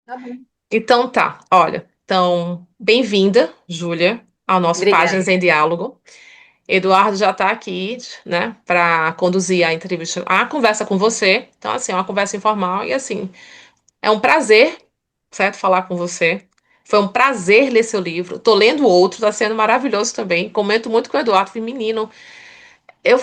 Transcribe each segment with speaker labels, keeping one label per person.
Speaker 1: Tá bom.
Speaker 2: Então tá, olha. Então, bem-vinda, Júlia, ao nosso
Speaker 1: Obrigada.
Speaker 2: Páginas em Diálogo. Eduardo já está aqui, né, para conduzir a entrevista, a conversa com você. Então, assim, é uma conversa informal e assim, é um prazer, certo, falar com você. Foi um prazer ler seu livro. Tô lendo outro, tá sendo maravilhoso também. Comento muito com o Eduardo, falei, menino, eu,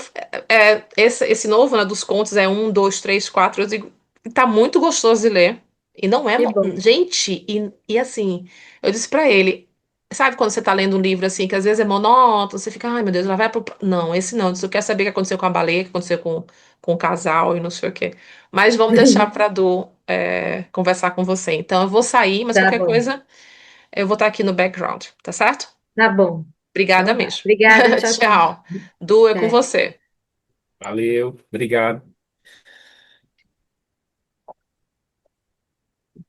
Speaker 2: esse novo, né, dos contos é um, dois, três, quatro. Eu digo, tá muito gostoso de ler. E não é.
Speaker 1: Que bom.
Speaker 2: Gente, e assim, eu disse pra ele, sabe quando você tá lendo um livro assim, que às vezes é monótono, você fica, ai meu Deus, lá vai pro. Não, esse não. Eu quero saber o que aconteceu com a baleia, o que aconteceu com o casal e não sei o quê. Mas vamos deixar pra conversar com você. Então eu vou sair, mas
Speaker 1: Tá
Speaker 2: qualquer
Speaker 1: bom.
Speaker 2: coisa eu vou estar aqui no background, tá certo?
Speaker 1: Tá bom.
Speaker 2: Obrigada
Speaker 1: Então tá.
Speaker 2: mesmo.
Speaker 1: Obrigada. Tchau, tchau.
Speaker 2: Tchau. Du, é com
Speaker 1: Até.
Speaker 2: você.
Speaker 3: Valeu, obrigado.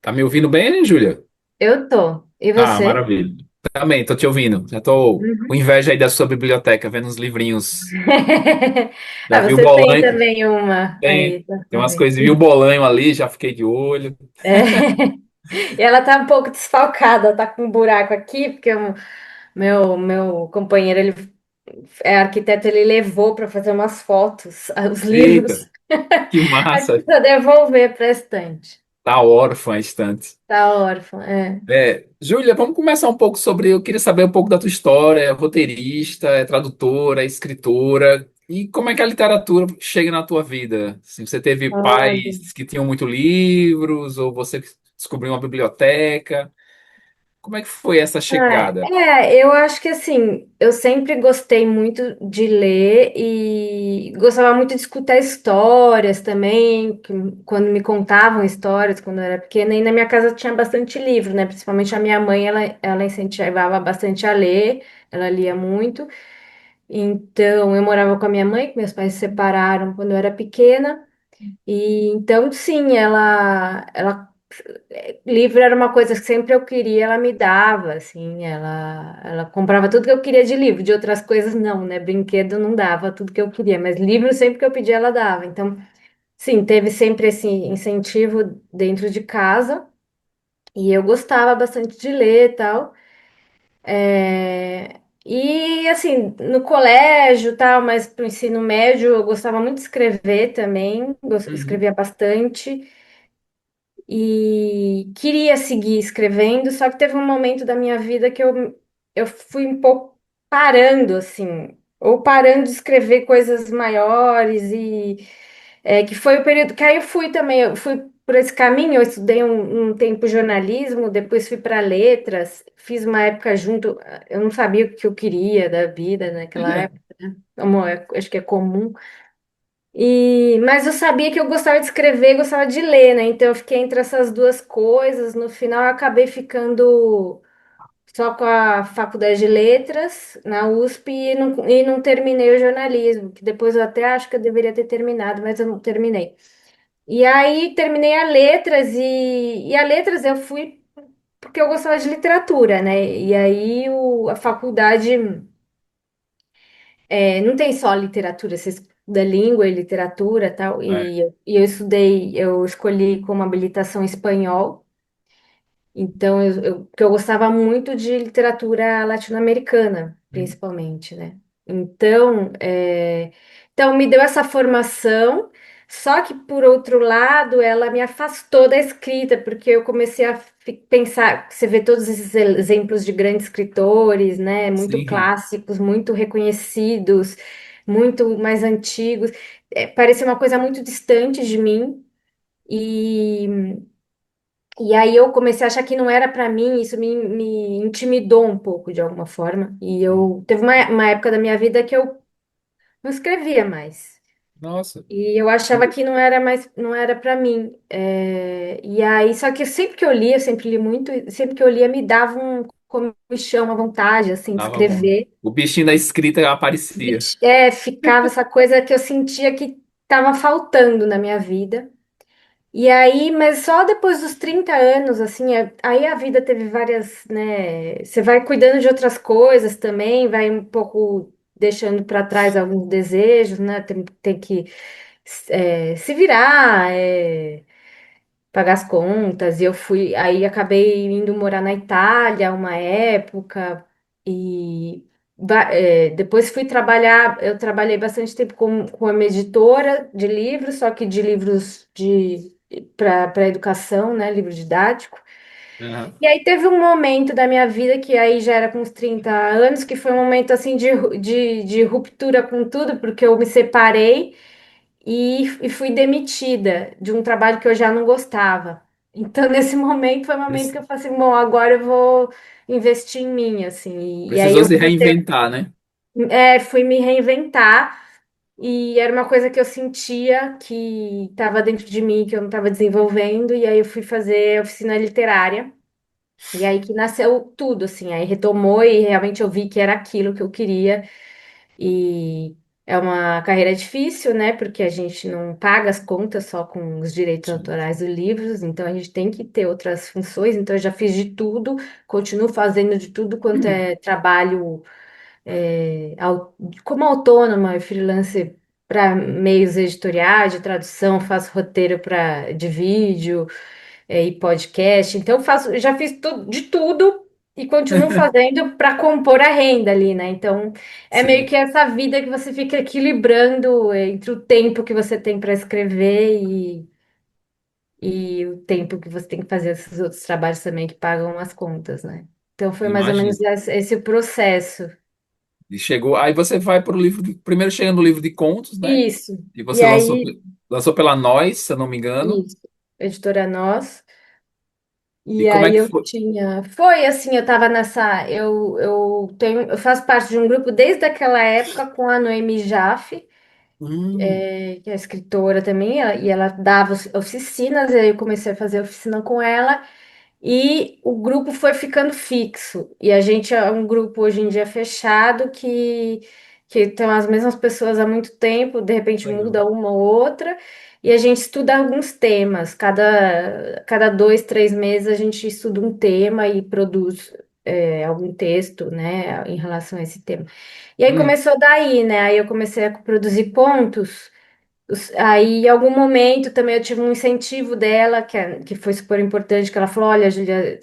Speaker 3: Tá me ouvindo bem, Júlia?
Speaker 1: Eu tô. E
Speaker 3: Ah,
Speaker 1: você?
Speaker 3: maravilha. Também, tô te ouvindo. Já tô com
Speaker 1: Uhum.
Speaker 3: inveja aí da sua biblioteca, vendo uns livrinhos. Já
Speaker 1: Ah,
Speaker 3: vi o
Speaker 1: você tem
Speaker 3: Bolanho,
Speaker 1: também uma aí, tá
Speaker 3: tem umas
Speaker 1: vendo?
Speaker 3: coisas, vi o Bolanho ali, já fiquei de olho.
Speaker 1: É. E ela tá um pouco desfalcada, tá com um buraco aqui, porque meu companheiro, ele é arquiteto, ele levou para fazer umas fotos, os livros.
Speaker 3: Eita, que
Speaker 1: Aí
Speaker 3: massa.
Speaker 1: precisa devolver para a estante.
Speaker 3: Tá órfã a estante.
Speaker 1: Tá órfão, é.
Speaker 3: Júlia, vamos começar um pouco sobre. Eu queria saber um pouco da tua história. É roteirista, é tradutora, é escritora. E como é que a literatura chega na tua vida? Se você teve
Speaker 1: Olha.
Speaker 3: pais que tinham muito livros, ou você descobriu uma biblioteca? Como é que foi essa chegada?
Speaker 1: Eu acho que assim, eu sempre gostei muito de ler e gostava muito de escutar histórias também, quando me contavam histórias quando eu era pequena, e na minha casa tinha bastante livro, né? Principalmente a minha mãe, ela incentivava bastante a ler, ela lia muito. Então, eu morava com a minha mãe, que meus pais se separaram quando eu era pequena. E então, sim, livro era uma coisa que sempre eu queria, ela me dava, assim, ela comprava tudo que eu queria de livro, de outras coisas não, né? Brinquedo não dava tudo que eu queria, mas livro sempre que eu pedia ela dava. Então, sim, teve sempre esse incentivo dentro de casa e eu gostava bastante de ler e tal. E assim, no colégio, tal, mas pro ensino médio eu gostava muito de escrever também,
Speaker 3: Uhum.
Speaker 1: escrevia bastante. E queria seguir escrevendo, só que teve um momento da minha vida que eu fui um pouco parando, assim, ou parando de escrever coisas maiores, que foi o período que aí eu fui também, eu fui por esse caminho, eu estudei um tempo jornalismo, depois fui para letras, fiz uma época junto, eu não sabia o que eu queria da vida naquela época, né? Acho que é comum. Mas eu sabia que eu gostava de escrever, e gostava de ler, né? Então eu fiquei entre essas duas coisas. No final eu acabei ficando só com a faculdade de letras na USP e não terminei o jornalismo, que depois eu até acho que eu deveria ter terminado, mas eu não terminei. E aí terminei a letras e a letras eu fui porque eu gostava de literatura, né? E aí a faculdade não tem só literatura, você estuda língua e literatura e tal,
Speaker 3: É.
Speaker 1: e eu escolhi como habilitação espanhol, então porque eu gostava muito de literatura latino-americana, principalmente, né? Então, então me deu essa formação, só que por outro lado, ela me afastou da escrita, porque eu comecei a pensar, você vê todos esses exemplos de grandes escritores, né? Muito
Speaker 3: Sim,
Speaker 1: clássicos, muito reconhecidos, muito mais antigos. Parecia uma coisa muito distante de mim. E aí eu comecei a achar que não era para mim, isso me intimidou um pouco de alguma forma. E eu teve uma época da minha vida que eu não escrevia mais.
Speaker 3: nossa.
Speaker 1: E eu achava que não era mais, não era para mim. E aí, só que sempre que eu lia, eu sempre li muito, e sempre que eu lia me dava comichão, uma vontade assim de
Speaker 3: Tava bom.
Speaker 1: escrever.
Speaker 3: O bichinho da escrita aparecia.
Speaker 1: Ficava essa coisa que eu sentia que estava faltando na minha vida. E aí, mas só depois dos 30 anos, assim, aí a vida teve várias, né? Você vai cuidando de outras coisas também, vai um pouco deixando para trás alguns desejos, né? Tem que se virar. pagar as contas. E eu fui, aí acabei indo morar na Itália uma época e depois fui trabalhar. Eu trabalhei bastante tempo com uma editora de livros, só que de livros de para educação, né, livro didático.
Speaker 3: Aham.
Speaker 1: E aí teve um momento da minha vida que aí já era com uns 30 anos, que foi um momento assim de ruptura com tudo, porque eu me separei e fui demitida de um trabalho que eu já não gostava. Então, nesse momento, foi o momento que eu falei assim, bom, agora eu vou investir em mim, assim. E aí
Speaker 3: Precisou
Speaker 1: eu
Speaker 3: se
Speaker 1: comecei,
Speaker 3: reinventar, né?
Speaker 1: fui me reinventar e era uma coisa que eu sentia que estava dentro de mim, que eu não estava desenvolvendo, e aí eu fui fazer oficina literária. E aí que nasceu tudo, assim, aí retomou e realmente eu vi que era aquilo que eu queria. E é uma carreira difícil, né? Porque a gente não paga as contas só com os direitos
Speaker 3: Sim.
Speaker 1: autorais dos livros, então a gente tem que ter outras funções. Então eu já fiz de tudo, continuo fazendo de tudo quanto é trabalho como autônoma e freelancer para meios editoriais, de tradução, faço roteiro de vídeo e podcast. Então, já fiz de tudo e continuo fazendo para compor a renda ali, né? Então, é meio
Speaker 3: Sim.
Speaker 1: que essa vida que você fica equilibrando entre o tempo que você tem para escrever e o tempo que você tem que fazer esses outros trabalhos também que pagam as contas, né? Então, foi mais ou menos
Speaker 3: Imagina.
Speaker 1: esse o processo.
Speaker 3: E chegou, aí você vai para o livro, primeiro chega no livro de contos, né?
Speaker 1: Isso.
Speaker 3: E
Speaker 1: E
Speaker 3: você lançou,
Speaker 1: aí,
Speaker 3: lançou pela Nós, se eu não me engano.
Speaker 1: isso. Editora Nós.
Speaker 3: E
Speaker 1: E
Speaker 3: como é
Speaker 1: aí
Speaker 3: que
Speaker 1: eu
Speaker 3: foi?
Speaker 1: tinha, foi assim, eu tava nessa, eu faço parte de um grupo desde aquela época com a Noemi Jaffe,
Speaker 3: Hum,
Speaker 1: que é escritora também, e ela dava oficinas, e aí eu comecei a fazer oficina com ela, e o grupo foi ficando fixo. E a gente é um grupo hoje em dia fechado que tem as mesmas pessoas há muito tempo, de repente
Speaker 3: legal.
Speaker 1: muda uma ou outra, e a gente estuda alguns temas. Cada 2, 3 meses a gente estuda um tema e produz algum texto, né, em relação a esse tema. E aí
Speaker 3: Hum,
Speaker 1: começou daí, né? Aí eu comecei a produzir contos. Aí, em algum momento, também eu tive um incentivo dela, que foi super importante, que ela falou, olha, Julia,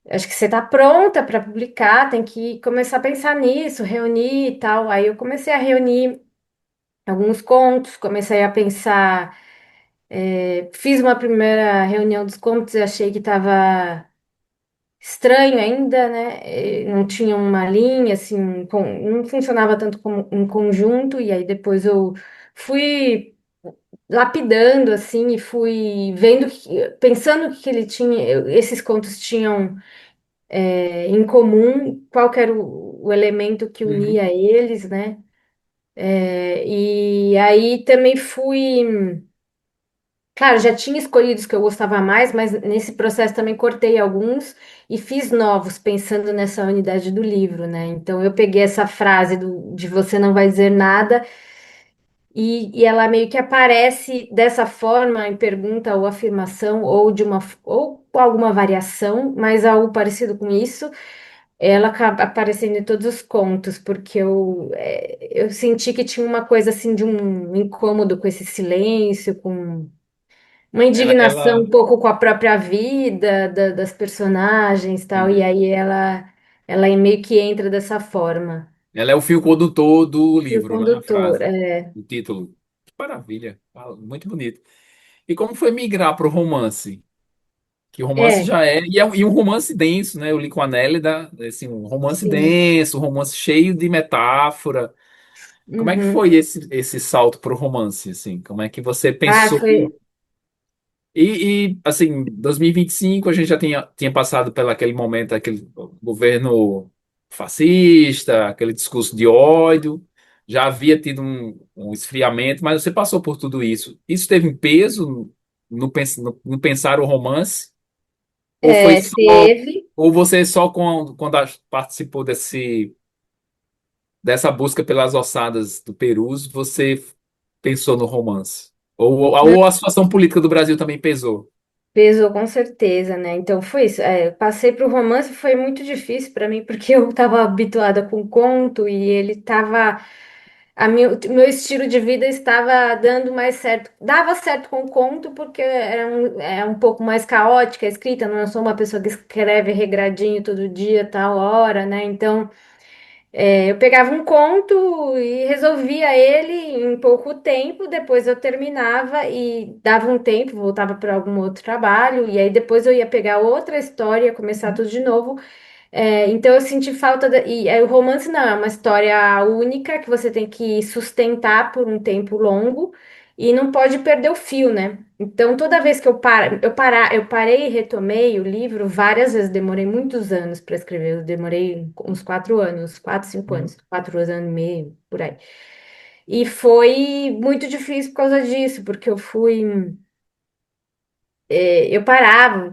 Speaker 1: acho que você tá pronta para publicar, tem que começar a pensar nisso, reunir e tal. Aí eu comecei a reunir alguns contos, comecei a pensar, fiz uma primeira reunião dos contos e achei que estava estranho ainda, né? Não tinha uma linha, assim, não funcionava tanto como um conjunto, e aí depois eu fui lapidando assim e fui vendo pensando que ele tinha esses contos tinham em comum, qual que era o elemento que
Speaker 3: uhum.
Speaker 1: unia eles, né? E aí também fui, claro, já tinha escolhido os que eu gostava mais, mas nesse processo também cortei alguns e fiz novos, pensando nessa unidade do livro, né? Então eu peguei essa frase de você não vai dizer nada. E ela meio que aparece dessa forma em pergunta ou afirmação ou com alguma variação, mas algo parecido com isso. Ela acaba aparecendo em todos os contos, porque eu senti que tinha uma coisa assim de um incômodo com esse silêncio, com uma indignação
Speaker 3: Ela,
Speaker 1: um pouco com a própria vida das personagens, tal. E
Speaker 3: entendi.
Speaker 1: aí ela meio que entra dessa forma.
Speaker 3: Ela é o fio condutor do
Speaker 1: E o
Speaker 3: livro, né? A
Speaker 1: condutor,
Speaker 3: frase, o título. Que maravilha. Ah, muito bonito. E como foi migrar para o romance? Que o romance
Speaker 1: é,
Speaker 3: já é, e um romance denso, né? Eu li com a Nélida, assim, um romance
Speaker 1: sim.
Speaker 3: denso, um romance cheio de metáfora. Como é que
Speaker 1: Uhum.
Speaker 3: foi esse salto para o romance, assim? Como é que você
Speaker 1: Ah,
Speaker 3: pensou?
Speaker 1: foi.
Speaker 3: Assim, 2025 a gente já tinha passado pelo aquele momento, aquele governo fascista, aquele discurso de ódio, já havia tido um esfriamento, mas você passou por tudo isso. Isso teve um peso no pensar o romance? Ou foi
Speaker 1: É,
Speaker 3: só,
Speaker 1: teve.
Speaker 3: ou você só quando participou dessa busca pelas ossadas do Perus, você pensou no romance? Ou a situação política do Brasil também pesou?
Speaker 1: Pesou com certeza, né? Então foi isso. Eu passei para o romance, foi muito difícil para mim, porque eu estava habituada com conto e ele estava. o meu estilo de vida estava dando mais certo, dava certo com o conto, porque é um pouco mais caótica a escrita, não sou uma pessoa que escreve regradinho todo dia, tal hora, né? Então, eu pegava um conto e resolvia ele em pouco tempo, depois eu terminava e dava um tempo, voltava para algum outro trabalho, e aí depois eu ia pegar outra história, começar tudo de novo. Então eu senti falta e aí, o romance não é uma história única que você tem que sustentar por um tempo longo e não pode perder o fio, né? Então toda vez que eu parei e retomei o livro várias vezes, demorei muitos anos para escrever, eu demorei uns 4 anos, 4, 5 anos, 4 anos e meio, por aí. E foi muito difícil por causa disso, porque eu parava,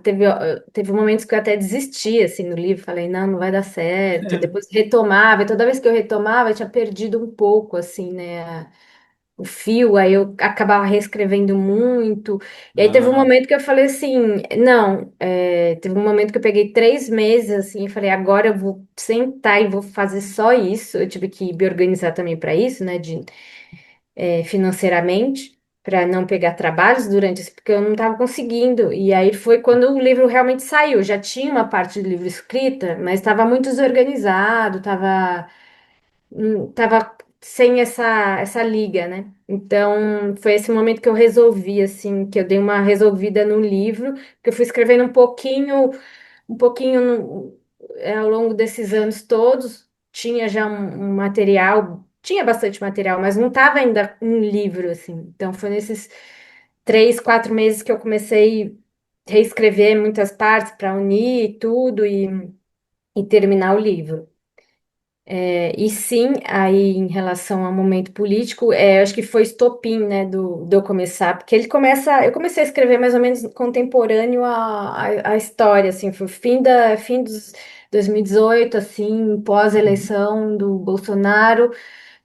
Speaker 1: teve momentos que eu até desistia, assim, no livro, falei, não, não vai dar certo, e depois retomava, e toda vez que eu retomava, eu tinha perdido um pouco, assim, né, o fio, aí eu acabava reescrevendo muito, e aí teve um
Speaker 3: Ah,
Speaker 1: momento que eu falei assim, não, teve um momento que eu peguei 3 meses, assim, e falei, agora eu vou sentar e vou fazer só isso, eu tive que me organizar também para isso, né, financeiramente, para não pegar trabalhos durante isso, porque eu não estava conseguindo. E aí foi quando o livro realmente saiu. Já tinha uma parte do livro escrita, mas estava muito desorganizado, tava sem essa liga, né? Então foi esse momento que eu resolvi, assim, que eu dei uma resolvida no livro, que eu fui escrevendo um pouquinho ao longo desses anos todos, tinha já um material, tinha bastante material, mas não estava ainda um livro, assim. Então, foi nesses 3, 4 meses que eu comecei a reescrever muitas partes para unir tudo e terminar o livro. E sim, aí em relação ao momento político, acho que foi estopim, né, do eu começar, porque eu comecei a escrever mais ou menos contemporâneo à história, assim, foi fim dos 2018, assim,
Speaker 3: uhum,
Speaker 1: pós-eleição do Bolsonaro,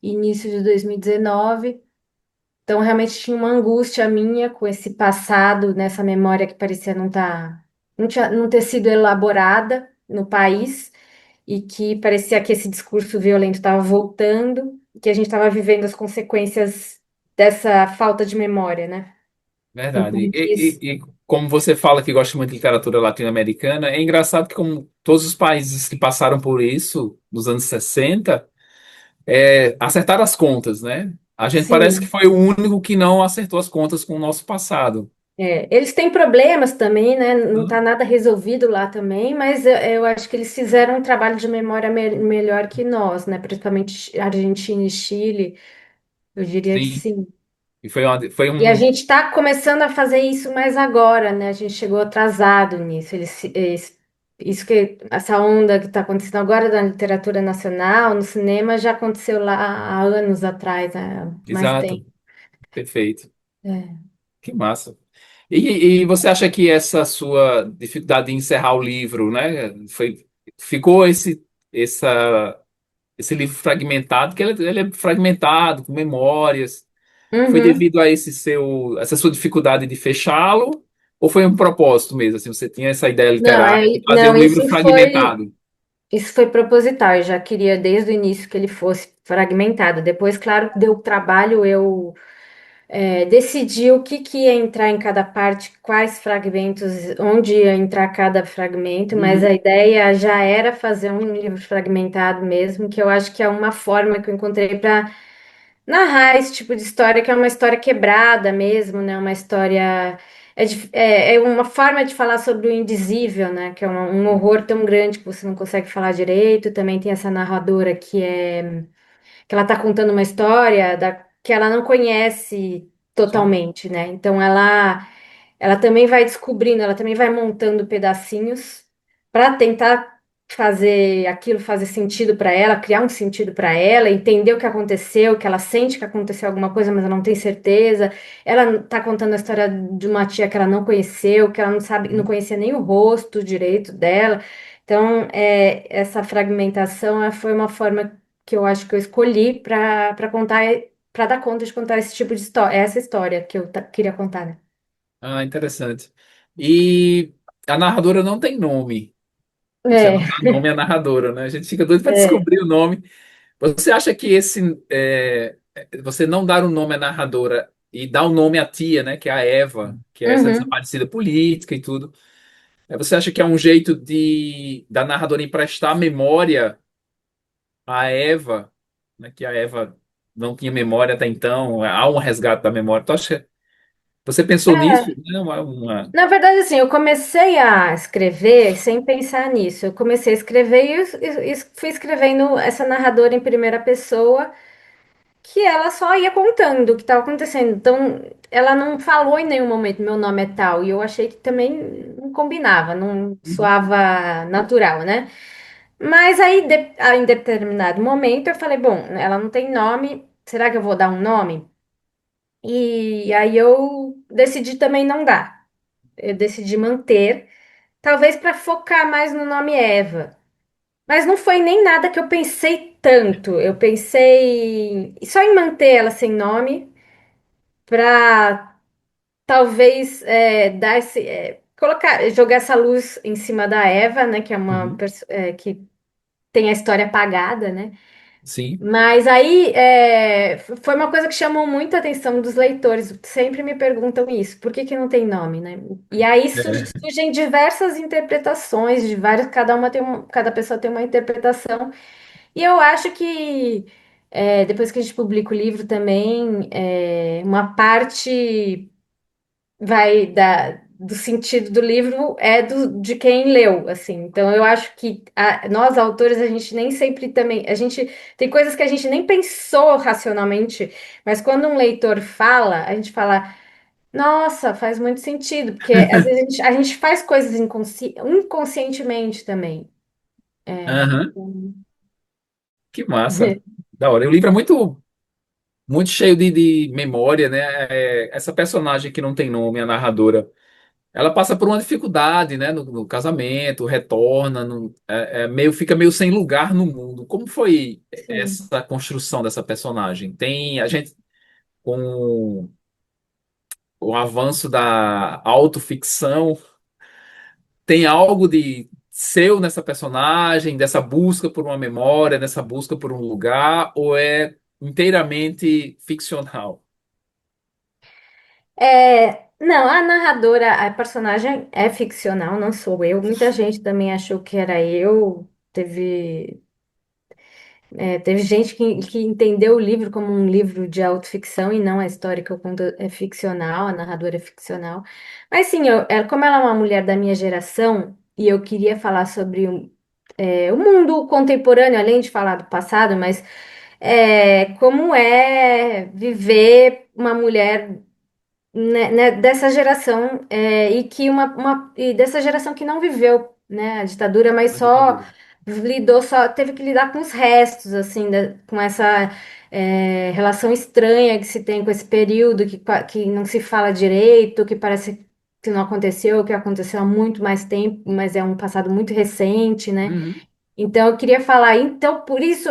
Speaker 1: início de 2019. Então, realmente tinha uma angústia minha com esse passado, nessa memória que parecia não ter sido elaborada no país e que parecia que esse discurso violento estava voltando, que a gente estava vivendo as consequências dessa falta de memória, né? Então,
Speaker 3: verdade.
Speaker 1: isso,
Speaker 3: E como você fala que gosta muito de literatura latino-americana, é engraçado que, como todos os países que passaram por isso nos anos 60, acertaram as contas, né? A gente parece que
Speaker 1: sim.
Speaker 3: foi o único que não acertou as contas com o nosso passado.
Speaker 1: Eles têm problemas também, né? Não está
Speaker 3: Hum,
Speaker 1: nada resolvido lá também, mas eu acho que eles fizeram um trabalho de memória melhor que nós, né? Principalmente Argentina e Chile, eu diria que
Speaker 3: Sim.
Speaker 1: sim.
Speaker 3: E foi
Speaker 1: E a
Speaker 3: um.
Speaker 1: gente está começando a fazer isso mais agora, né? A gente chegou atrasado nisso. Isso que essa onda que está acontecendo agora da literatura nacional, no cinema, já aconteceu lá há anos atrás, há mais
Speaker 3: Exato,
Speaker 1: tempo.
Speaker 3: perfeito.
Speaker 1: É.
Speaker 3: Que massa. E você acha que essa sua dificuldade em encerrar o livro, né? Ficou essa, esse livro fragmentado, que ele é fragmentado, com memórias. Foi
Speaker 1: Uhum.
Speaker 3: devido a essa sua dificuldade de fechá-lo? Ou foi um propósito mesmo? Assim, você tinha essa ideia
Speaker 1: Não,
Speaker 3: literária de fazer
Speaker 1: não,
Speaker 3: um livro fragmentado?
Speaker 1: isso foi proposital. Eu já queria desde o início que ele fosse fragmentado. Depois, claro, deu trabalho eu decidir o que ia entrar em cada parte, quais fragmentos, onde ia entrar cada fragmento, mas a
Speaker 3: Uhum.
Speaker 1: ideia já era fazer um livro fragmentado mesmo, que eu acho que é uma forma que eu encontrei para narrar esse tipo de história, que é uma história quebrada mesmo, né? Uma história. É uma forma de falar sobre o indizível, né? Que é um horror tão grande que você não consegue falar direito. Também tem essa narradora que ela está contando uma história que ela não conhece
Speaker 3: Sim.
Speaker 1: totalmente, né? Então ela também vai descobrindo, ela também vai montando pedacinhos para tentar fazer aquilo fazer sentido para ela, criar um sentido para ela, entender o que aconteceu, que ela sente que aconteceu alguma coisa, mas ela não tem certeza. Ela está contando a história de uma tia que ela não conheceu, que ela não sabe, não
Speaker 3: Uhum.
Speaker 1: conhecia nem o rosto direito dela. Então, essa fragmentação foi uma forma que eu acho que eu escolhi para contar, para dar conta de contar esse tipo de história, essa história que eu queria contar, né?
Speaker 3: Ah, interessante. E a narradora não tem nome. Você não
Speaker 1: É,
Speaker 3: dá nome à narradora, né? A gente fica doido para
Speaker 1: é.
Speaker 3: descobrir o nome. Você acha que você não dar o nome à narradora e dar o nome à tia, né, que é a Eva, que é essa
Speaker 1: Uhum.
Speaker 3: desaparecida política e tudo. Você acha que é um jeito de da narradora emprestar memória à Eva, né, que a Eva não tinha memória até então, há um resgate da memória. Tu acha, você pensou nisso? Né?
Speaker 1: Na verdade, assim, eu comecei a escrever sem pensar nisso. Eu comecei a escrever e fui escrevendo essa narradora em primeira pessoa, que ela só ia contando o que estava acontecendo. Então, ela não falou em nenhum momento meu nome é tal, e eu achei que também não combinava, não
Speaker 3: Uhum.
Speaker 1: soava natural, né? Mas aí, em determinado momento, eu falei, bom, ela não tem nome, será que eu vou dar um nome? E aí eu decidi também não dar. Eu decidi manter. Talvez para focar mais no nome Eva. Mas não foi nem nada que eu pensei tanto. Eu pensei só em manter ela sem nome para talvez dar colocar, jogar essa luz em cima da Eva, né? Que é
Speaker 3: Uhum.
Speaker 1: que tem a história apagada, né?
Speaker 3: Sim.
Speaker 1: Mas aí foi uma coisa que chamou muita atenção dos leitores. Sempre me perguntam isso, por que que não tem nome, né? E aí
Speaker 3: É.
Speaker 1: surgem diversas interpretações, de várias, cada pessoa tem uma interpretação. E eu acho que depois que a gente publica o livro também, uma parte do sentido do livro de quem leu, assim. Então eu acho que nós autores a gente nem sempre também, a gente tem coisas que a gente nem pensou racionalmente, mas quando um leitor fala, a gente fala, nossa, faz muito sentido, porque às vezes a gente faz coisas inconscientemente também.
Speaker 3: Aham. Que massa. Da hora. E o livro é muito cheio de memória, né? Essa personagem que não tem nome, a narradora, ela passa por uma dificuldade, né? No casamento, retorna, fica meio sem lugar no mundo. Como foi
Speaker 1: Sim.
Speaker 3: essa construção dessa personagem? Tem a gente com o avanço da autoficção, tem algo de seu nessa personagem, dessa busca por uma memória, dessa busca por um lugar, ou é inteiramente ficcional?
Speaker 1: Não, a narradora, a personagem é ficcional, não sou eu. Muita gente também achou que era eu. Teve gente que entendeu o livro como um livro de autoficção e não a história que eu conto é ficcional, a narradora é ficcional. Mas sim, como ela é uma mulher da minha geração e eu queria falar sobre o mundo contemporâneo, além de falar do passado, mas como é viver uma mulher dessa geração e dessa geração que não viveu, né, a ditadura, mas
Speaker 3: A
Speaker 1: só
Speaker 3: ditadura.
Speaker 1: teve que lidar com os restos, assim, com essa relação estranha que se tem com esse período que não se fala direito, que parece que não aconteceu, que aconteceu há muito mais tempo, mas é um passado muito recente, né?
Speaker 3: Uhum.
Speaker 1: Então eu queria falar, então por isso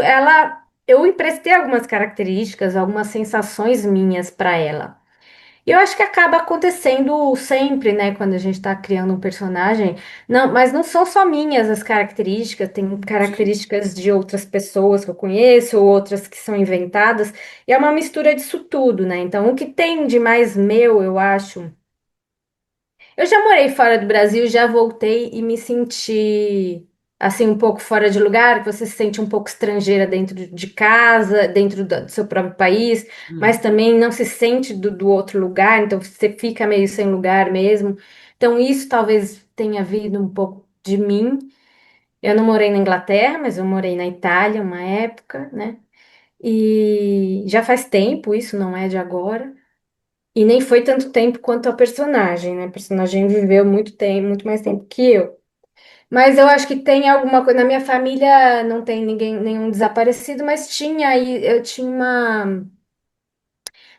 Speaker 1: eu emprestei algumas características, algumas sensações minhas para ela. E eu acho que acaba acontecendo sempre, né, quando a gente está criando um personagem. Não, mas não são só minhas as características, tem
Speaker 3: Sim.
Speaker 1: características de outras pessoas que eu conheço, ou outras que são inventadas, e é uma mistura disso tudo, né? Então, o que tem de mais meu, eu acho. Eu já morei fora do Brasil, já voltei e me senti assim um pouco fora de lugar, que você se sente um pouco estrangeira dentro de casa, dentro do seu próprio país, mas
Speaker 3: Uhum.
Speaker 1: também não se sente do outro lugar, então você fica meio sem lugar mesmo. Então isso talvez tenha vindo um pouco de mim. Eu não morei na Inglaterra, mas eu morei na Itália uma época, né? E já faz tempo, isso não é de agora. E nem foi tanto tempo quanto a personagem, né? A personagem viveu muito tempo, muito mais tempo que eu. Mas eu acho que tem alguma coisa. Na minha família não tem ninguém, nenhum desaparecido, mas tinha aí, eu tinha uma.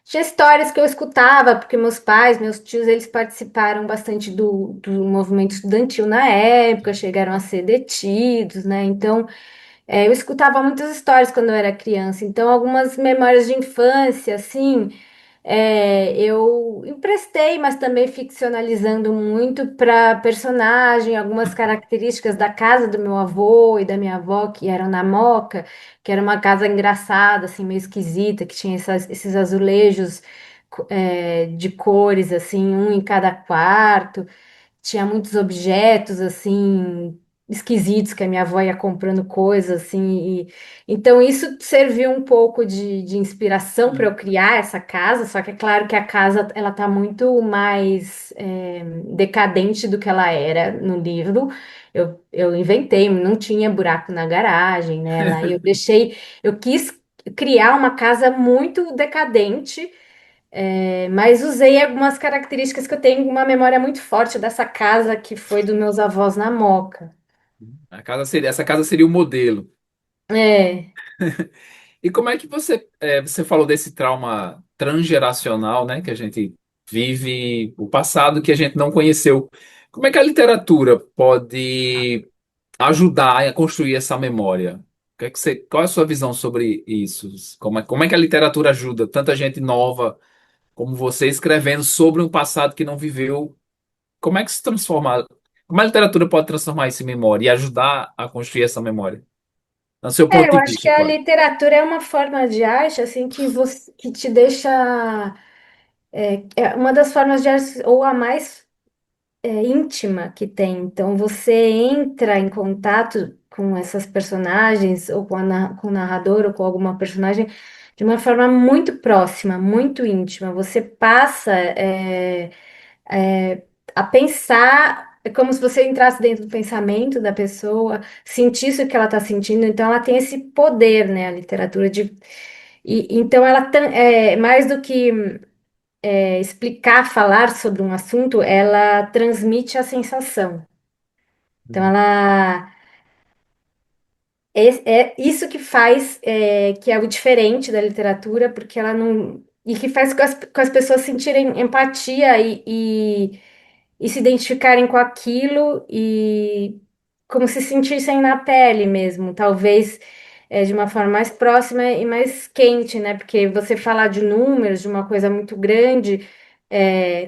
Speaker 1: Tinha histórias que eu escutava, porque meus pais, meus tios, eles participaram bastante do movimento estudantil na época, chegaram a ser detidos, né? Então, eu escutava muitas histórias quando eu era criança. Então, algumas memórias de infância, assim. eu emprestei, mas também ficcionalizando muito para personagem, algumas características da casa do meu avô e da minha avó, que eram na Moca, que era uma casa engraçada, assim, meio esquisita, que tinha esses azulejos, de cores, assim, um em cada quarto. Tinha muitos objetos assim esquisitos que a minha avó ia comprando coisas assim então isso serviu um pouco de inspiração para eu criar essa casa, só que é claro que a casa ela tá muito mais decadente do que ela era no livro. Eu inventei, não tinha buraco na garagem, né? Lá eu quis criar uma casa muito decadente, mas usei algumas características que eu tenho uma memória muito forte dessa casa que foi dos meus avós na Moca.
Speaker 3: Essa casa seria o modelo.
Speaker 1: É,
Speaker 3: E como é que você falou desse trauma transgeracional, né, que a gente vive, o passado que a gente não conheceu. Como é que a literatura pode ajudar a construir essa memória? Qual é a sua visão sobre isso? Como é que a literatura ajuda tanta gente nova como você escrevendo sobre um passado que não viveu? Como é que se transforma? Como a literatura pode transformar isso em memória e ajudar a construir essa memória? No seu ponto
Speaker 1: eu
Speaker 3: de
Speaker 1: acho que
Speaker 3: vista,
Speaker 1: a
Speaker 3: claro.
Speaker 1: literatura é uma forma de arte assim que te deixa é uma das formas de arte ou a mais íntima que tem. Então você entra em contato com essas personagens ou com o narrador ou com alguma personagem de uma forma muito próxima, muito íntima. Você passa é, a pensar, é como se você entrasse dentro do pensamento da pessoa, sentisse o que ela está sentindo. Então, ela tem esse poder, né, a literatura de. Então, mais do que explicar, falar sobre um assunto, ela transmite a sensação. Então, ela é isso que faz, que é o diferente da literatura, porque ela não. E que faz com as pessoas sentirem empatia e se identificarem com aquilo e como se sentissem na pele mesmo, talvez de uma forma mais próxima e mais quente, né? Porque você falar de números, de uma coisa muito grande,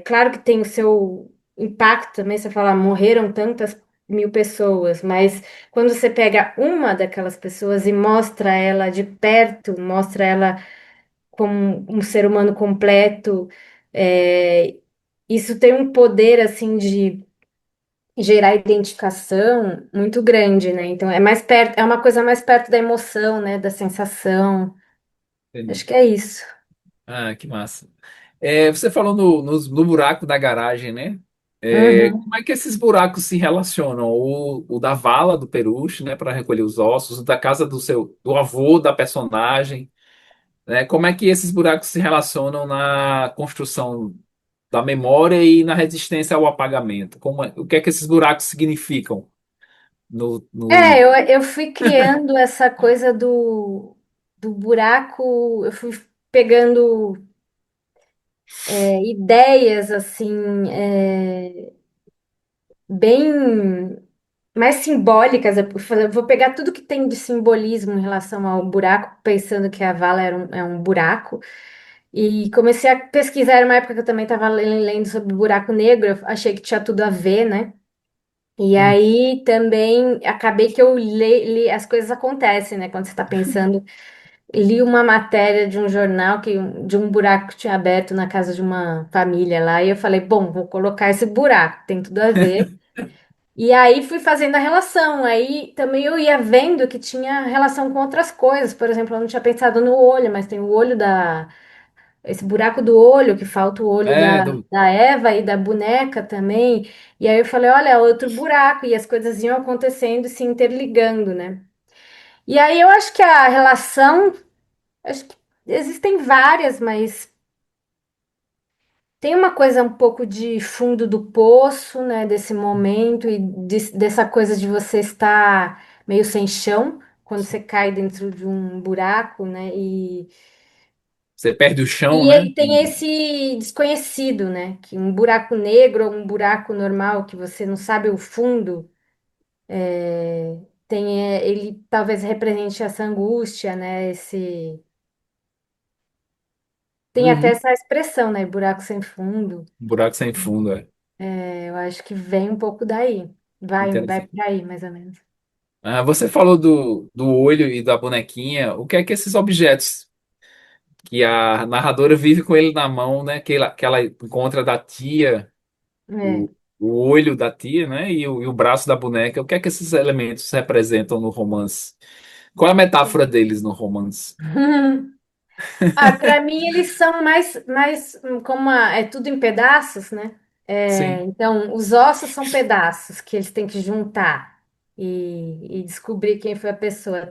Speaker 1: claro que tem o seu impacto também, você fala, morreram tantas mil pessoas, mas quando você pega uma daquelas pessoas e mostra ela de perto, mostra ela como um ser humano completo, é, isso tem um poder assim de gerar identificação muito grande, né? Então é mais perto, é uma coisa mais perto da emoção, né? Da sensação. Acho
Speaker 3: Entendi.
Speaker 1: que é isso.
Speaker 3: Ah, que massa. Você falou no buraco da garagem, né?
Speaker 1: Uhum.
Speaker 3: Como é que esses buracos se relacionam? O da vala do Peruche, né, para recolher os ossos, o da casa do avô da personagem, né? Como é que esses buracos se relacionam na construção da memória e na resistência ao apagamento? O que é que esses buracos significam no...
Speaker 1: Eu fui criando essa coisa do buraco, eu fui pegando ideias assim, bem mais simbólicas. Eu vou pegar tudo que tem de simbolismo em relação ao buraco, pensando que a vala é um buraco. E comecei a pesquisar, era uma época que eu também estava lendo sobre buraco negro, eu achei que tinha tudo a ver, né? E
Speaker 3: Hum,
Speaker 1: aí também acabei que as coisas acontecem, né? Quando você está pensando, li uma matéria de um jornal de um buraco que tinha aberto na casa de uma família lá, e eu falei, bom, vou colocar esse buraco, tem tudo a ver. E aí fui fazendo a relação. Aí também eu ia vendo que tinha relação com outras coisas. Por exemplo, eu não tinha pensado no olho, mas tem o olho esse buraco do olho, que falta o olho
Speaker 3: é, do-
Speaker 1: da Eva e da boneca também. E aí eu falei, olha, outro buraco. E as coisas iam acontecendo e se interligando, né? E aí eu acho que a relação, acho que existem várias, mas tem uma coisa um pouco de fundo do poço, né, desse momento e dessa coisa de você estar meio sem chão quando você cai dentro de um buraco, né?
Speaker 3: Você perde o chão,
Speaker 1: E
Speaker 3: né?
Speaker 1: ele tem esse desconhecido, né? Que um buraco negro ou um buraco normal que você não sabe o fundo, ele talvez represente essa angústia, né? Tem até
Speaker 3: Uhum.
Speaker 1: essa expressão, né? Buraco sem fundo.
Speaker 3: Buraco sem fundo, é.
Speaker 1: Eu acho que vem um pouco daí. Vai
Speaker 3: Interessante.
Speaker 1: por aí, mais ou menos.
Speaker 3: Ah, você falou do olho e da bonequinha. O que é que esses objetos que a narradora vive com ele na mão, né? Que ela encontra da tia,
Speaker 1: É.
Speaker 3: o, o olho da tia, né? E o braço da boneca. O que é que esses elementos representam no romance? Qual é a metáfora deles no romance?
Speaker 1: Ah, para mim eles são como é tudo em pedaços, né?
Speaker 3: Sim.
Speaker 1: Então, os ossos são pedaços que eles têm que juntar e descobrir quem foi a pessoa.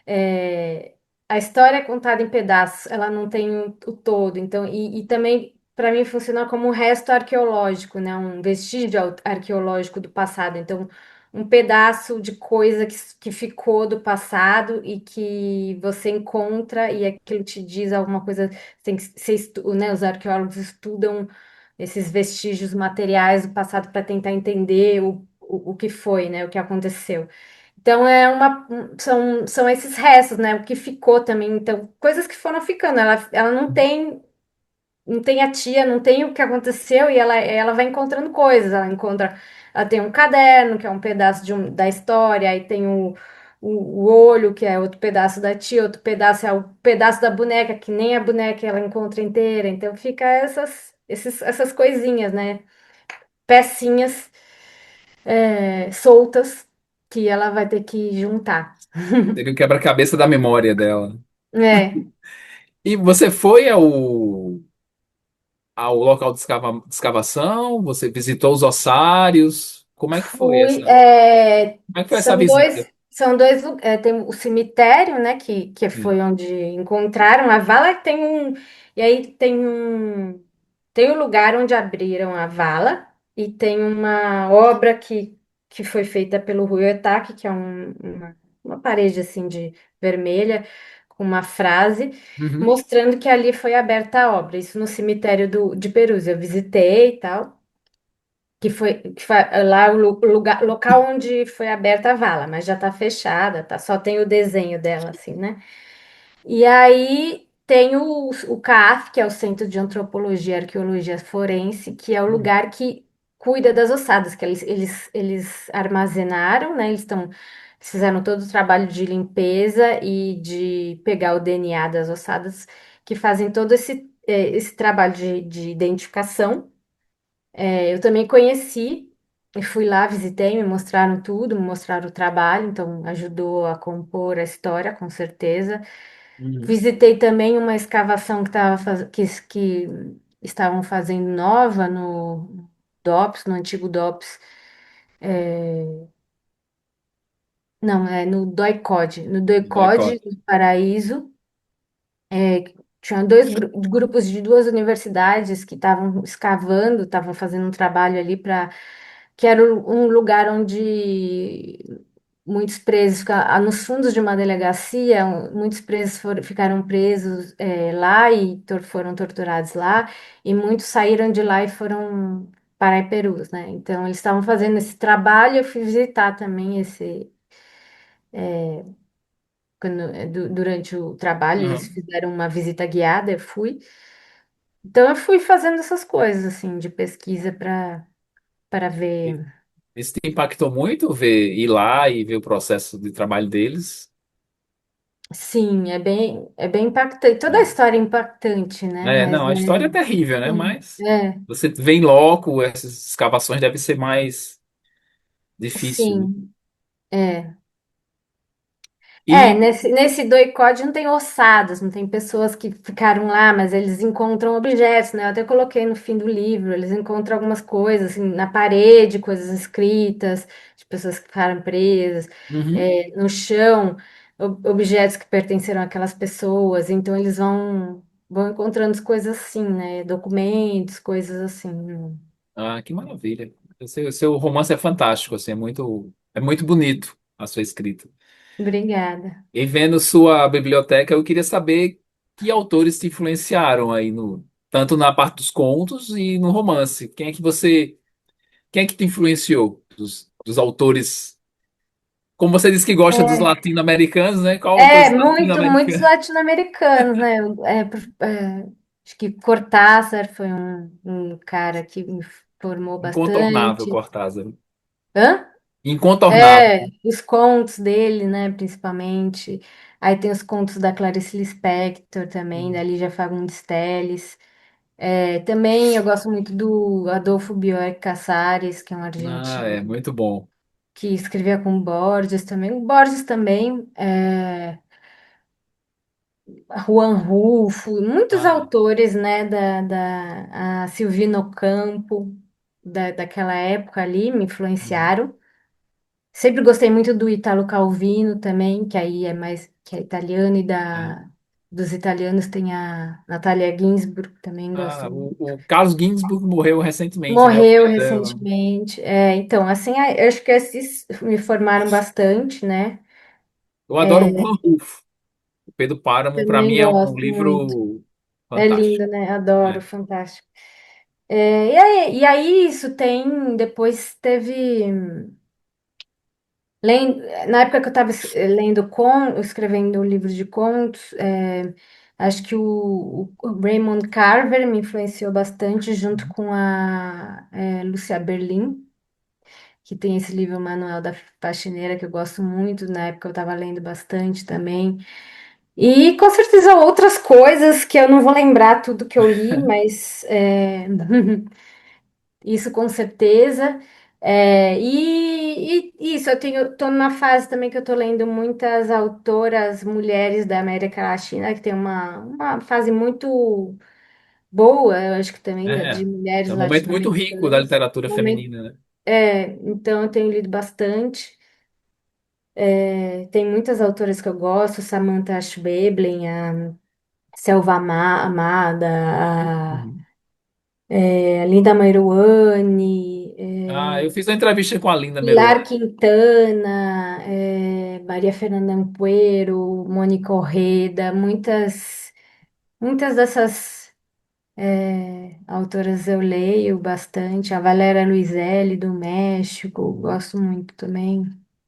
Speaker 1: É, a história é contada em pedaços, ela não tem o todo. Então, e também para mim funciona como um resto arqueológico, né? Um vestígio arqueológico do passado. Então, um pedaço de coisa que ficou do passado e que você encontra e aquilo te diz alguma coisa. Tem que ser, né, os arqueólogos estudam esses vestígios materiais do passado para tentar entender o que foi, né, o que aconteceu. Então são esses restos, né, o que ficou também. Então, coisas que foram ficando. Ela não tem a tia, não tem o que aconteceu e ela vai encontrando coisas. Ela tem um caderno, que é um pedaço da história, aí tem o olho, que é outro pedaço da tia, outro pedaço é o pedaço da boneca, que nem a boneca ela encontra inteira. Então fica essas coisinhas, né? Pecinhas soltas que ela vai ter que juntar.
Speaker 3: Seria o quebra-cabeça da memória dela.
Speaker 1: É.
Speaker 3: E você foi ao local de escavação? Você visitou os ossários? Como é que foi
Speaker 1: Fui,
Speaker 3: essa? Como é que foi essa visita?
Speaker 1: tem o cemitério, né, que
Speaker 3: Sim.
Speaker 1: foi onde encontraram a vala, e aí tem o lugar onde abriram a vala, e tem uma obra que foi feita pelo Rui Otaki, que é uma parede, assim, de vermelha, com uma frase,
Speaker 3: Uhum.
Speaker 1: mostrando que ali foi aberta a obra, isso no cemitério de Perus, eu visitei e tal, que foi lá o lugar, local onde foi aberta a vala, mas já está fechada, tá? Só tem o desenho dela, assim, né? E aí tem o CAF, que é o Centro de Antropologia e Arqueologia Forense, que é o
Speaker 3: Uhum.
Speaker 1: lugar que cuida das ossadas, que eles armazenaram, né? Eles fizeram todo o trabalho de limpeza e de pegar o DNA das ossadas, que fazem todo esse trabalho de identificação. Eu também conheci, e fui lá, visitei, me mostraram tudo, me mostraram o trabalho, então ajudou a compor a história, com certeza.
Speaker 3: Uhum.
Speaker 1: Visitei também uma escavação que estavam fazendo nova no DOPS, no antigo DOPS. Não, é no DOI-CODE, no DOI-CODE,
Speaker 3: Boicote.
Speaker 1: no Paraíso. Tinha dois grupos de duas universidades que estavam escavando, estavam fazendo um trabalho ali para que era um lugar onde muitos presos, nos fundos de uma delegacia, muitos presos ficaram presos lá e foram torturados lá, e muitos saíram de lá e foram para Iperus, né? Então eles estavam fazendo esse trabalho, eu fui visitar também durante o trabalho, eles
Speaker 3: Uhum.
Speaker 1: fizeram uma visita guiada, eu fui. Então eu fui fazendo essas coisas assim de pesquisa para
Speaker 3: E-
Speaker 1: ver.
Speaker 3: Isso te impactou muito ver ir lá e ver o processo de trabalho deles?
Speaker 1: Sim, é bem impactante. Toda a história é impactante, né? Mas
Speaker 3: Não, a história é terrível, né?
Speaker 1: sim,
Speaker 3: Mas
Speaker 1: é,
Speaker 3: você vê em loco, essas escavações devem ser mais difícil, né?
Speaker 1: sim, é.
Speaker 3: E
Speaker 1: Nesse doicode não tem ossadas, não tem pessoas que ficaram lá, mas eles encontram objetos, né? Eu até coloquei no fim do livro, eles encontram algumas coisas, assim, na parede, coisas escritas, de pessoas que ficaram presas,
Speaker 3: uhum.
Speaker 1: no chão, objetos que pertenceram àquelas pessoas, então eles vão encontrando as coisas assim, né? Documentos, coisas assim.
Speaker 3: Ah, que maravilha. O seu romance é fantástico, assim, é muito bonito a sua escrita.
Speaker 1: Obrigada.
Speaker 3: E vendo sua biblioteca, eu queria saber que autores te influenciaram aí tanto na parte dos contos e no romance. Quem é que te influenciou dos autores? Como você disse que gosta dos latino-americanos, né? Qual autores
Speaker 1: Muitos
Speaker 3: latino-americanos?
Speaker 1: latino-americanos, né? Acho que Cortázar foi um cara que me formou
Speaker 3: Incontornável,
Speaker 1: bastante.
Speaker 3: Cortázar.
Speaker 1: Hã?
Speaker 3: Incontornável.
Speaker 1: É, os contos dele, né, principalmente. Aí tem os contos da Clarice Lispector também, da Lígia Fagundes Telles. É, também eu gosto muito do Adolfo Bioy Casares, que é um
Speaker 3: Ah, é
Speaker 1: argentino
Speaker 3: muito bom.
Speaker 1: que escrevia com Borges também. O Borges também, Juan Rulfo, muitos
Speaker 3: Ah,
Speaker 1: autores, né, a Silvino Ocampo, daquela época ali, me influenciaram. Sempre gostei muito do Italo Calvino também, que aí é mais que é italiano e
Speaker 3: é.
Speaker 1: dos italianos tem a Natalia Ginsburg, também gosto
Speaker 3: Ah,
Speaker 1: muito.
Speaker 3: o Carlos Ginzburg morreu recentemente, né? O
Speaker 1: Morreu
Speaker 3: filho dela.
Speaker 1: recentemente. É, então, assim, eu acho que esses me formaram bastante, né?
Speaker 3: Eu adoro o Juan Rulfo. O Pedro Páramo, para
Speaker 1: Também
Speaker 3: mim, é um
Speaker 1: gosto muito.
Speaker 3: livro
Speaker 1: É
Speaker 3: fantástico.
Speaker 1: lindo, né? Adoro,
Speaker 3: É.
Speaker 1: fantástico. É, e aí isso tem, depois teve. Na época que eu estava escrevendo o livro de contos, acho que o Raymond Carver me influenciou bastante, junto com a Lúcia Berlin, que tem esse livro Manual da Faxineira, que eu gosto muito, na época eu estava lendo bastante também. E com certeza outras coisas que eu não vou lembrar tudo que eu li, mas isso com certeza. E isso, tô numa fase também que eu tô lendo muitas autoras mulheres da América Latina, que tem uma fase muito boa, eu acho que também de
Speaker 3: É.
Speaker 1: mulheres
Speaker 3: É um momento muito rico da
Speaker 1: latino-americanas.
Speaker 3: literatura
Speaker 1: Momento,
Speaker 3: feminina, né?
Speaker 1: então eu tenho lido bastante. Tem muitas autoras que eu gosto, Samantha Schweblin, a Selva Amada,
Speaker 3: Uhum.
Speaker 1: a Linda Maruani,
Speaker 3: Ah, eu fiz uma entrevista com a Linda
Speaker 1: Pilar
Speaker 3: Meruane.
Speaker 1: Quintana, Maria Fernanda Ampuero, Mônica Orreda, muitas dessas autoras eu leio bastante. A Valéria Luiselli, do México, gosto muito também.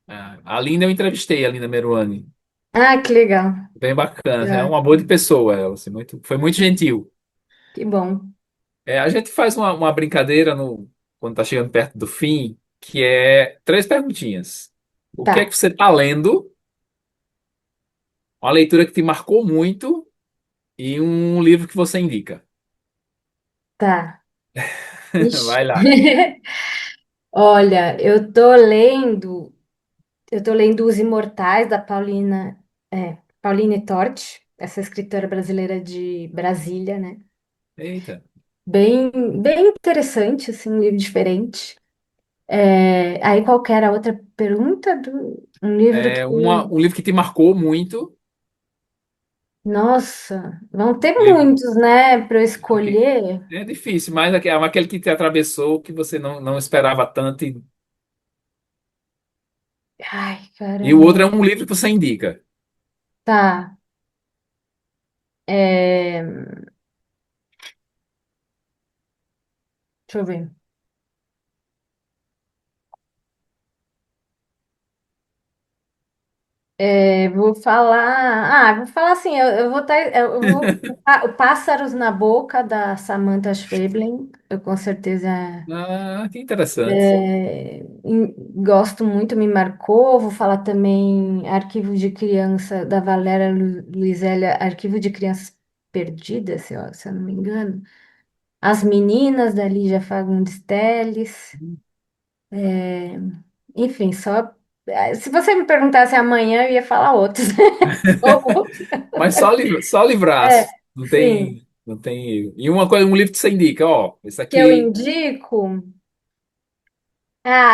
Speaker 3: Ah, a Linda eu entrevistei, a Linda Meruane.
Speaker 1: Ah, que legal.
Speaker 3: Bem bacana. É
Speaker 1: Ah,
Speaker 3: um amor de pessoa, ela, assim, foi muito gentil.
Speaker 1: que bom.
Speaker 3: É, a gente faz uma brincadeira quando tá chegando perto do fim, que é três perguntinhas. O que é que
Speaker 1: Tá,
Speaker 3: você está lendo? Uma leitura que te marcou muito e um livro que você indica.
Speaker 1: tá. Ixi.
Speaker 3: Vai lá.
Speaker 1: Olha, eu tô lendo Os Imortais, da Pauline Torti, essa escritora brasileira de Brasília, né?
Speaker 3: Eita.
Speaker 1: Bem, bem interessante, assim, um livro diferente. Aí qual que era a outra pergunta um livro que
Speaker 3: É
Speaker 1: tem...
Speaker 3: um livro que te marcou muito.
Speaker 1: Nossa, vão ter
Speaker 3: Um livro,
Speaker 1: muitos, né, para eu
Speaker 3: porque
Speaker 1: escolher.
Speaker 3: é difícil, mas aquele que te atravessou, que você não esperava tanto.
Speaker 1: Ai,
Speaker 3: E o outro
Speaker 1: caramba.
Speaker 3: é um livro que você indica.
Speaker 1: Tá. É, deixa eu ver. Vou falar assim, eu vou estar, eu vou, o Pássaros na Boca, da Samantha Schweblin, eu com certeza
Speaker 3: Ah, que interessante.
Speaker 1: gosto muito, me marcou. Vou falar também Arquivo de Criança, da Valéria Luisélia, Arquivo de Crianças Perdidas, se eu não me engano. As Meninas, da Lígia Fagundes Telles. Enfim, se você me perguntasse amanhã, eu ia falar outros.
Speaker 3: Mas só
Speaker 1: É,
Speaker 3: livraço. Não
Speaker 1: sim.
Speaker 3: tem, não tem erro. E uma coisa, um livro que você indica, ó, esse
Speaker 1: Que eu
Speaker 3: aqui.
Speaker 1: indico.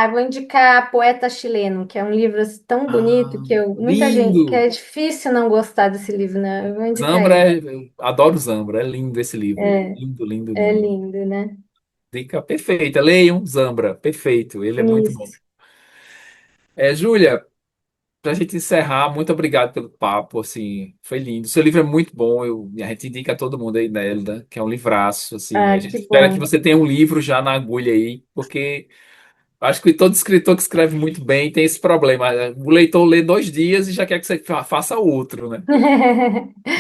Speaker 1: Eu vou indicar Poeta Chileno, que é um livro assim, tão bonito
Speaker 3: Ah,
Speaker 1: muita gente, que
Speaker 3: lindo!
Speaker 1: é difícil não gostar desse livro, né? Eu vou indicar
Speaker 3: Zambra,
Speaker 1: ele.
Speaker 3: eu adoro Zambra, é lindo esse livro.
Speaker 1: É,
Speaker 3: Lindo, lindo,
Speaker 1: é
Speaker 3: lindo.
Speaker 1: lindo, né?
Speaker 3: Dica perfeita. Leiam Zambra, perfeito. Ele é muito bom.
Speaker 1: Isso.
Speaker 3: Júlia, pra gente encerrar, muito obrigado pelo papo, assim, foi lindo. Seu livro é muito bom, a gente indica a todo mundo aí nele, que é um livraço, assim. A
Speaker 1: Ah,
Speaker 3: gente
Speaker 1: que
Speaker 3: espera que
Speaker 1: bom.
Speaker 3: você tenha um livro já na agulha aí, porque Acho que todo escritor que escreve muito bem tem esse problema. O leitor lê 2 dias e já quer que você faça outro, né?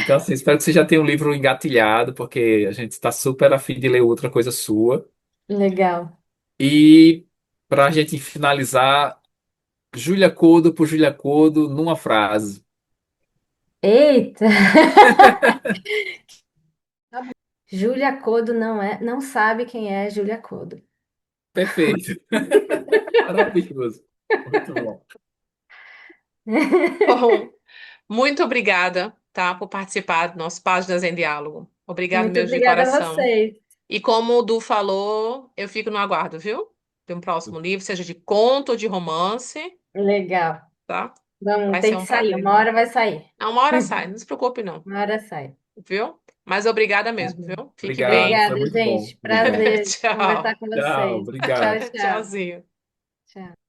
Speaker 3: Então, assim, espero que você já tenha um livro engatilhado, porque a gente está super afim de ler outra coisa sua.
Speaker 1: Legal.
Speaker 3: E para a gente finalizar, Júlia Kodo por Júlia Kodo numa frase.
Speaker 1: Eita! Júlia Kodo não sabe quem é Júlia Kodo.
Speaker 3: Perfeito. Maravilhoso. Muito bom.
Speaker 2: Bom, muito obrigada, tá, por participar do nosso Páginas em Diálogo. Obrigado
Speaker 1: Muito
Speaker 2: mesmo de
Speaker 1: obrigada a
Speaker 2: coração.
Speaker 1: vocês.
Speaker 2: E como o Du falou, eu fico no aguardo, viu? De um próximo livro, seja de conto ou de romance,
Speaker 1: Legal.
Speaker 2: tá?
Speaker 1: Vamos,
Speaker 2: Vai
Speaker 1: tem
Speaker 2: ser
Speaker 1: que
Speaker 2: um
Speaker 1: sair.
Speaker 2: prazer
Speaker 1: Uma
Speaker 2: enorme.
Speaker 1: hora vai sair.
Speaker 2: Não, uma hora sai, não se preocupe não,
Speaker 1: Uma hora sai.
Speaker 2: viu? Mas obrigada
Speaker 1: Tá
Speaker 2: mesmo,
Speaker 1: bom.
Speaker 2: viu? Fique
Speaker 3: Obrigado,
Speaker 2: bem.
Speaker 3: foi
Speaker 1: Obrigada,
Speaker 3: muito bom.
Speaker 1: gente.
Speaker 3: Obrigado.
Speaker 1: Prazer
Speaker 2: Tchau.
Speaker 1: conversar com
Speaker 3: Tchau,
Speaker 1: vocês. Tchau,
Speaker 3: obrigado.
Speaker 1: tchau.
Speaker 2: Tchauzinho.
Speaker 1: Tchau.